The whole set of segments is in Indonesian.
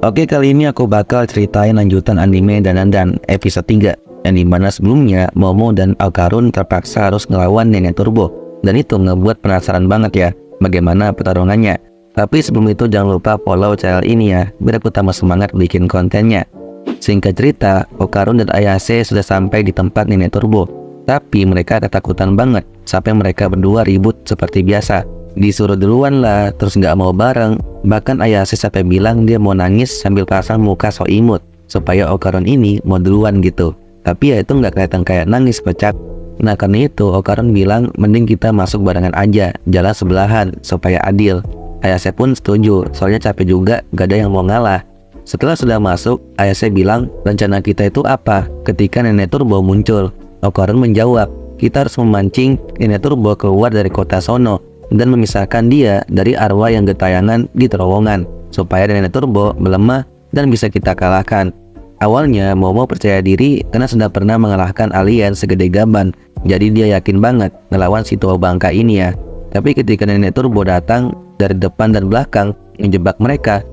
Oke, kali ini aku bakal ceritain lanjutan anime Dandadan episode 3, yang dimana sebelumnya Momo dan Okarun terpaksa harus ngelawan Nenek Turbo. Dan itu ngebuat penasaran banget ya bagaimana pertarungannya. Tapi sebelum itu jangan lupa follow channel ini ya, biar aku tambah semangat bikin kontennya. Singkat cerita, Okarun dan Ayase sudah sampai di tempat Nenek Turbo. Tapi mereka ketakutan banget sampai mereka berdua ribut seperti biasa. Disuruh duluan lah, terus nggak mau bareng. Bahkan Ayase sampai bilang dia mau nangis sambil pasang muka so imut supaya Okarun ini mau duluan gitu. Tapi ya itu nggak kelihatan kayak nangis kocak. Nah karena itu Okarun bilang mending kita masuk barengan aja, jalan sebelahan supaya adil. Ayase pun setuju, soalnya capek juga gak ada yang mau ngalah. Setelah sudah masuk, Ayase bilang rencana kita itu apa ketika Nenek Turbo muncul. Okarun menjawab, kita harus memancing Nenek Turbo keluar dari kota sono dan memisahkan dia dari arwah yang getayangan di terowongan supaya Nenek Turbo melemah dan bisa kita kalahkan. Awalnya Momo percaya diri karena sudah pernah mengalahkan alien segede gaban, jadi dia yakin banget ngelawan si tua bangka ini ya. Tapi ketika Nenek Turbo datang dari depan dan belakang menjebak mereka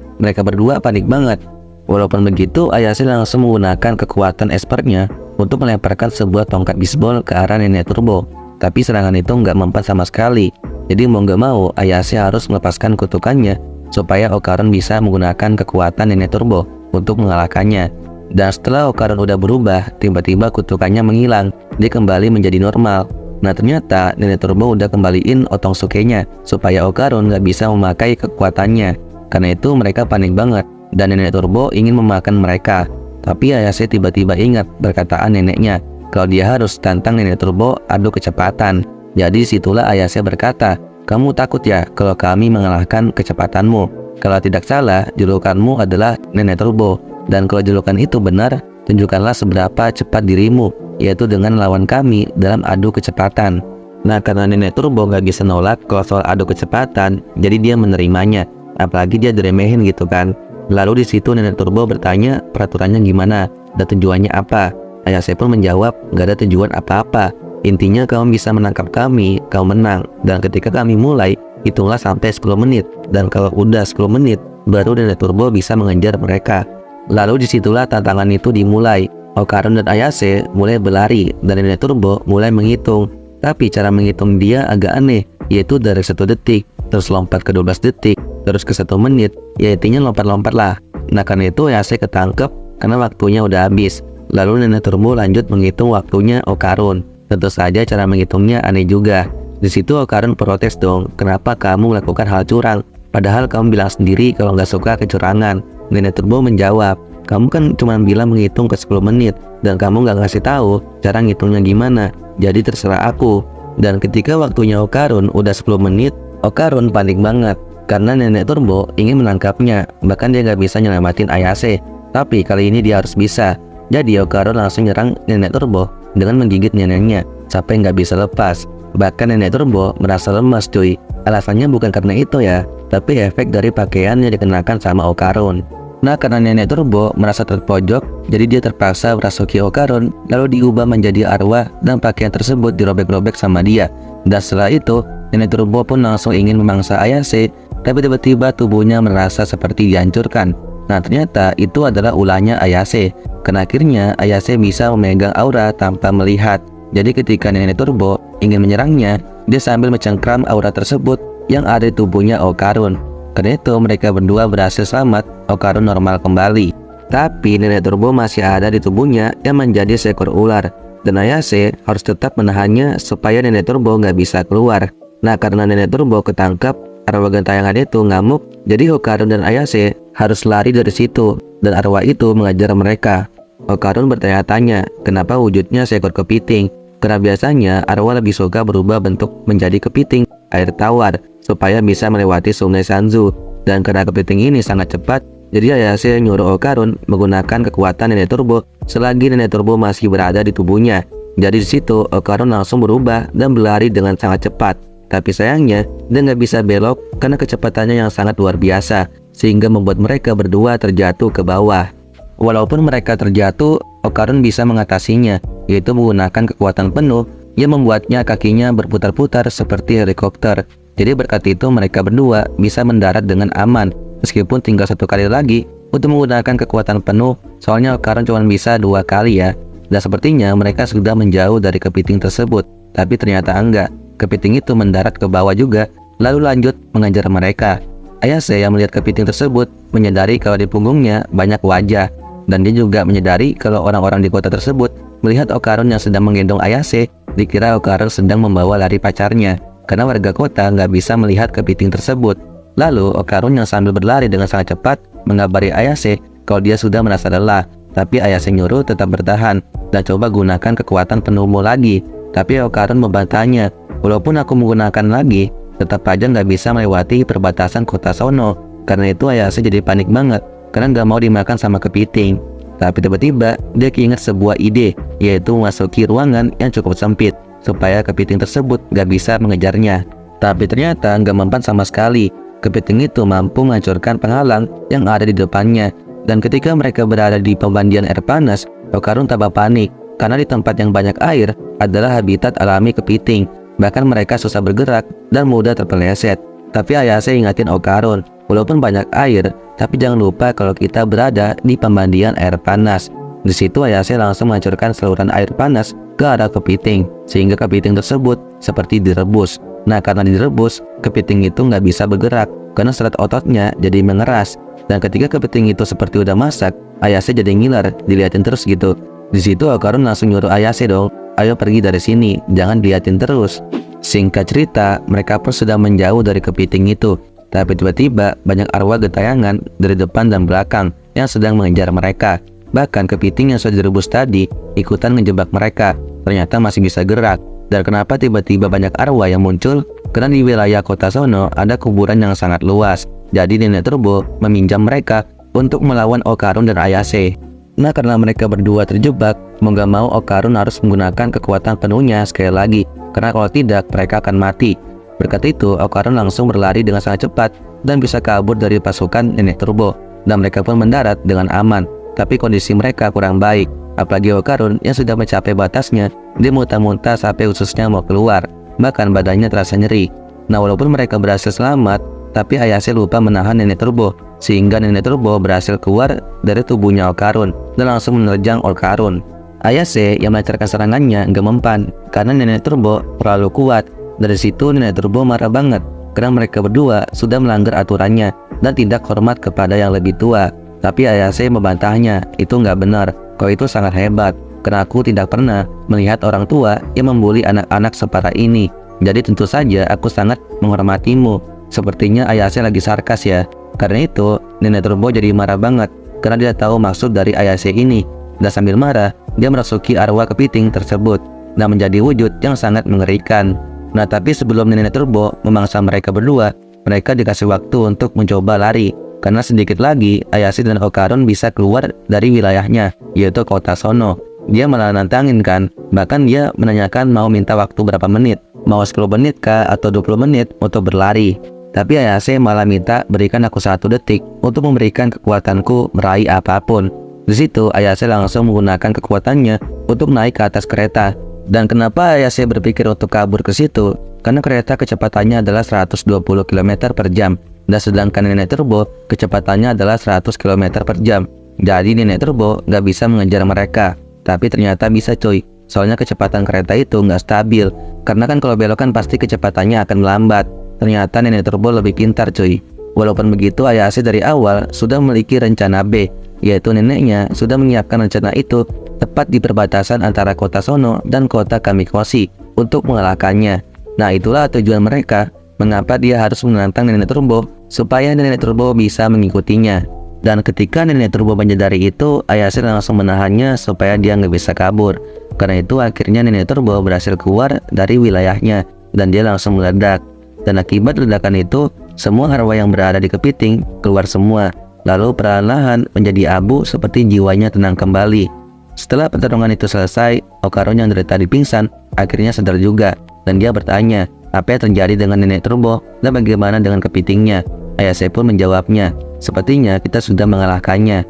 berdua panik banget. Walaupun begitu, Ayase langsung menggunakan kekuatan expertnya untuk melemparkan sebuah tongkat bisbol ke arah Nenek Turbo. Tapi serangan itu nggak mempan sama sekali. Jadi mau nggak mau Ayase harus melepaskan kutukannya supaya Okarun bisa menggunakan kekuatan Nenek Turbo untuk mengalahkannya. Dan setelah Okarun udah berubah, tiba-tiba kutukannya menghilang. Dia kembali menjadi normal. Nah ternyata Nenek Turbo udah kembaliin Otongsuke-nya supaya Okarun nggak bisa memakai kekuatannya. Karena itu mereka panik banget dan Nenek Turbo ingin memakan mereka. Tapi Ayase tiba-tiba ingat perkataan neneknya kalau dia harus tantang Nenek Turbo adu kecepatan. Jadi situlah Ayase berkata, kamu takut ya kalau kami mengalahkan kecepatanmu? Kalau tidak salah, julukanmu adalah Nenek Turbo. Dan kalau julukan itu benar, tunjukkanlah seberapa cepat dirimu, yaitu dengan lawan kami dalam adu kecepatan. Nah karena Nenek Turbo gak bisa nolak kalau soal adu kecepatan, jadi dia menerimanya. Apalagi dia diremehin gitu kan. Lalu di situ Nenek Turbo bertanya peraturannya gimana dan tujuannya apa. Ayase pun menjawab gak ada tujuan apa-apa. Intinya kamu bisa menangkap kami, kamu menang. Dan ketika kami mulai, hitunglah sampai 10 menit. Dan kalau udah 10 menit, baru Nenek Turbo bisa mengejar mereka. Lalu disitulah tantangan itu dimulai. Okarun dan Ayase mulai berlari dan Nenek Turbo mulai menghitung. Tapi cara menghitung dia agak aneh, yaitu dari 1 detik, terus lompat ke 12 detik, terus ke 1 menit, ya intinya lompat-lompat lah. Nah karena itu Ayase ketangkep karena waktunya udah habis. Lalu Nenek Turbo lanjut menghitung waktunya Okarun. Tentu saja cara menghitungnya aneh juga. Di situ Okarun protes dong, kenapa kamu melakukan hal curang? Padahal kamu bilang sendiri kalau nggak suka kecurangan. Nenek Turbo menjawab, kamu kan cuma bilang menghitung ke 10 menit dan kamu nggak ngasih tahu cara ngitungnya gimana. Jadi terserah aku. Dan ketika waktunya Okarun udah 10 menit, Okarun panik banget karena Nenek Turbo ingin menangkapnya. Bahkan dia nggak bisa nyelamatin Ayase. Tapi kali ini dia harus bisa. Jadi Okarun langsung nyerang Nenek Turbo dengan menggigit neneknya sampai nggak bisa lepas. Bahkan Nenek Turbo merasa lemas cuy. Alasannya bukan karena itu ya, tapi efek dari pakaian yang dikenakan sama Okarun. Nah karena Nenek Turbo merasa terpojok, jadi dia terpaksa merasuki Okarun lalu diubah menjadi arwah dan pakaian tersebut dirobek-robek sama dia. Dan setelah itu Nenek Turbo pun langsung ingin memangsa Ayase, tapi tiba-tiba tubuhnya merasa seperti dihancurkan. Nah ternyata itu adalah ulahnya Ayase. Karena akhirnya Ayase bisa memegang aura tanpa melihat. Jadi ketika Nenek Turbo ingin menyerangnya, dia sambil mencengkram aura tersebut yang ada di tubuhnya Okarun. Karena itu mereka berdua berhasil selamat, Okarun normal kembali. Tapi Nenek Turbo masih ada di tubuhnya yang menjadi seekor ular. Dan Ayase harus tetap menahannya supaya Nenek Turbo nggak bisa keluar. Nah karena Nenek Turbo ketangkap, arwah gentayangan itu ngamuk, jadi Okarun dan Ayase harus lari dari situ. Dan arwah itu mengajar mereka. Okarun bertanya-tanya, kenapa wujudnya seekor kepiting? Karena biasanya arwah lebih suka berubah bentuk menjadi kepiting air tawar supaya bisa melewati sungai Sanzu. Dan karena kepiting ini sangat cepat, jadi Ayase nyuruh Okarun menggunakan kekuatan Nenek Turbo selagi Nenek Turbo masih berada di tubuhnya. Jadi di situ Okarun langsung berubah dan berlari dengan sangat cepat. Tapi sayangnya dia nggak bisa belok karena kecepatannya yang sangat luar biasa, sehingga membuat mereka berdua terjatuh ke bawah. Walaupun mereka terjatuh, Okarun bisa mengatasinya, yaitu menggunakan kekuatan penuh yang membuatnya kakinya berputar-putar seperti helikopter. Jadi berkat itu mereka berdua bisa mendarat dengan aman. Meskipun tinggal 1 kali lagi untuk menggunakan kekuatan penuh, soalnya Okarun cuma bisa 2 kali ya. Dan sepertinya mereka sudah menjauh dari kepiting tersebut, tapi ternyata enggak. Kepiting itu mendarat ke bawah juga, lalu lanjut mengejar mereka. Ayase yang melihat kepiting tersebut menyadari kalau di punggungnya banyak wajah, dan dia juga menyadari kalau orang-orang di kota tersebut melihat Okarun yang sedang menggendong Ayase, dikira Okarun sedang membawa lari pacarnya, karena warga kota nggak bisa melihat kepiting tersebut. Lalu Okarun yang sambil berlari dengan sangat cepat mengabari Ayase kalau dia sudah merasa lelah, tapi Ayase nyuruh tetap bertahan dan coba gunakan kekuatan penuhmu lagi. Tapi Okarun membantahnya, walaupun aku menggunakan lagi, tetap aja nggak bisa melewati perbatasan kota sono. Karena itu Ayase jadi panik banget, karena nggak mau dimakan sama kepiting. Tapi tiba-tiba dia keinget sebuah ide, yaitu memasuki ruangan yang cukup sempit, supaya kepiting tersebut nggak bisa mengejarnya. Tapi ternyata nggak mempan sama sekali. Kepiting itu mampu menghancurkan penghalang yang ada di depannya. Dan ketika mereka berada di pemandian air panas, Okarun tambah panik, karena di tempat yang banyak air adalah habitat alami kepiting. Bahkan mereka susah bergerak dan mudah terpeleset. Tapi Ayase ingatin Okarun, walaupun banyak air, tapi jangan lupa kalau kita berada di pemandian air panas. Di situ Ayase langsung menghancurkan saluran air panas ke arah kepiting, sehingga kepiting tersebut seperti direbus. Nah, karena direbus, kepiting itu nggak bisa bergerak, karena serat ototnya jadi mengeras. Dan ketika kepiting itu seperti udah masak, Ayase jadi ngiler, diliatin terus gitu. Di situ Okarun langsung nyuruh Ayase dong, ayo pergi dari sini, jangan diliatin terus. Singkat cerita, mereka pun sudah menjauh dari kepiting itu. Tapi tiba-tiba banyak arwah gentayangan dari depan dan belakang yang sedang mengejar mereka. Bahkan kepiting yang sudah direbus tadi ikutan ngejebak mereka, ternyata masih bisa gerak. Dan kenapa tiba-tiba banyak arwah yang muncul? Karena di wilayah kota sono ada kuburan yang sangat luas. Jadi Nenek Turbo meminjam mereka untuk melawan Okarun dan Ayase. Nah, karena mereka berdua terjebak, mau gak mau Okarun harus menggunakan kekuatan penuhnya sekali lagi, karena kalau tidak mereka akan mati. Berkat itu, Okarun langsung berlari dengan sangat cepat dan bisa kabur dari pasukan Nenek Turbo. Dan mereka pun mendarat dengan aman. Tapi kondisi mereka kurang baik, apalagi Okarun yang sudah mencapai batasnya. Dia muntah-muntah sampai ususnya mau keluar, bahkan badannya terasa nyeri. Nah, walaupun mereka berhasil selamat, tapi Ayase lupa menahan Nenek Turbo, sehingga Nenek Turbo berhasil keluar dari tubuhnya Okarun dan langsung menerjang Okarun. Ayase yang melancarkan serangannya nggak mempan karena Nenek Turbo terlalu kuat. Dari situ Nenek Turbo marah banget karena mereka berdua sudah melanggar aturannya dan tidak hormat kepada yang lebih tua. Tapi Ayase membantahnya, itu nggak benar, kau itu sangat hebat, karena aku tidak pernah melihat orang tua yang membuli anak-anak separah ini. Jadi tentu saja aku sangat menghormatimu. Sepertinya Ayase lagi sarkas ya. Karena itu Nenek Turbo jadi marah banget karena dia tahu maksud dari Ayase ini. Dan sambil marah, dia merasuki arwah kepiting tersebut dan menjadi wujud yang sangat mengerikan. Nah, tapi sebelum Nenek Turbo memangsa mereka berdua, mereka dikasih waktu untuk mencoba lari. Karena sedikit lagi Ayase dan Okarun bisa keluar dari wilayahnya, yaitu kota sono. Dia malah nantangin kan, bahkan dia menanyakan mau minta waktu berapa menit, mau 10 menit kah atau 20 menit untuk berlari. Tapi Ayase malah minta berikan aku 1 detik untuk memberikan kekuatanku meraih apapun. Di situ Ayase langsung menggunakan kekuatannya untuk naik ke atas kereta. Dan kenapa Ayase berpikir untuk kabur ke situ? Karena kereta kecepatannya adalah 120 km per jam. Dan sedangkan Nenek Turbo kecepatannya adalah 100 km per jam. Jadi Nenek Turbo nggak bisa mengejar mereka. Tapi ternyata bisa cuy. Soalnya kecepatan kereta itu nggak stabil. Karena kan kalau belokan pasti kecepatannya akan melambat. Ternyata Nenek Turbo lebih pintar cuy. Walaupun begitu Ayase dari awal sudah memiliki rencana B, yaitu neneknya sudah menyiapkan rencana itu tepat di perbatasan antara kota Sono dan kota Kamikoshi untuk mengalahkannya. Nah, itulah tujuan mereka, mengapa dia harus menantang Nenek Turbo supaya Nenek Turbo bisa mengikutinya. Dan ketika Nenek Turbo menyadari itu, Ayase langsung menahannya supaya dia nggak bisa kabur. Karena itu akhirnya Nenek Turbo berhasil keluar dari wilayahnya dan dia langsung meledak. Dan akibat ledakan itu, semua arwah yang berada di kepiting keluar semua. Lalu perlahan-lahan menjadi abu seperti jiwanya tenang kembali. Setelah pertarungan itu selesai, Okarun yang dari tadi pingsan akhirnya sadar juga. Dan dia bertanya, apa yang terjadi dengan Nenek Turbo dan bagaimana dengan kepitingnya? Ayase pun menjawabnya, sepertinya kita sudah mengalahkannya.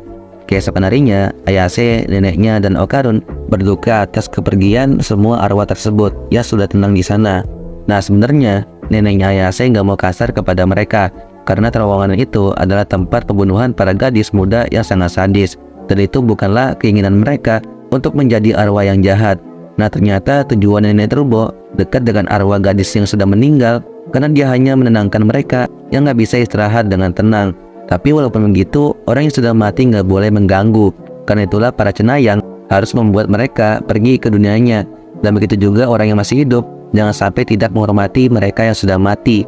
Keesokan harinya, Ayase, neneknya, dan Okarun berduka atas kepergian semua arwah tersebut yang sudah tenang di sana. Nah, sebenarnya neneknya Ayase nggak mau kasar kepada mereka, karena terowongan itu adalah tempat pembunuhan para gadis muda yang sangat sadis. Dan itu bukanlah keinginan mereka untuk menjadi arwah yang jahat. Nah, ternyata tujuan nenek Turbo dekat dengan arwah gadis yang sudah meninggal karena dia hanya menenangkan mereka yang nggak bisa istirahat dengan tenang. Tapi walaupun begitu, orang yang sudah mati nggak boleh mengganggu. Karena itulah para cenayang harus membuat mereka pergi ke dunianya. Dan begitu juga orang yang masih hidup, jangan sampai tidak menghormati mereka yang sudah mati.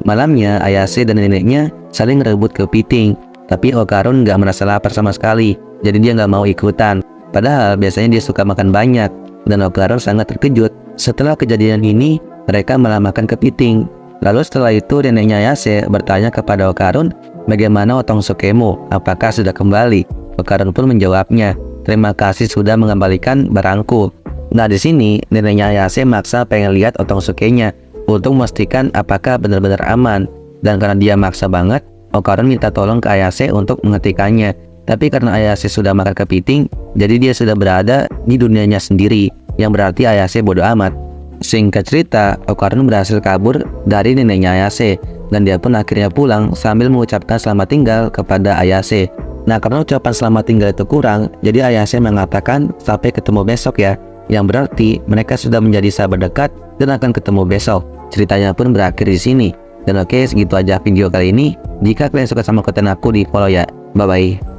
Malamnya, Ayase dan neneknya saling rebut kepiting. Tapi Okarun nggak merasa lapar sama sekali, jadi dia nggak mau ikutan. Padahal biasanya dia suka makan banyak, dan Okarun sangat terkejut. Setelah kejadian ini, mereka malah makan kepiting. Lalu setelah itu neneknya Ayase bertanya kepada Okarun, bagaimana Otong Sukemo, apakah sudah kembali? Okarun pun menjawabnya, terima kasih sudah mengembalikan barangku. Nah, di sini neneknya Ayase maksa pengen lihat Otong Sukenya untuk memastikan apakah benar-benar aman. Dan karena dia maksa banget, Okarun minta tolong ke Ayase untuk menghentikannya. Tapi karena Ayase sudah makan kepiting, jadi dia sudah berada di dunianya sendiri, yang berarti Ayase bodoh amat. Singkat cerita, Okarun berhasil kabur dari neneknya Ayase, dan dia pun akhirnya pulang sambil mengucapkan selamat tinggal kepada Ayase. Nah, karena ucapan selamat tinggal itu kurang, jadi Ayase mengatakan sampai ketemu besok ya, yang berarti mereka sudah menjadi sahabat dekat dan akan ketemu besok. Ceritanya pun berakhir di sini. Dan oke, segitu aja video kali ini. Jika kalian suka sama konten aku, di follow ya. Bye bye.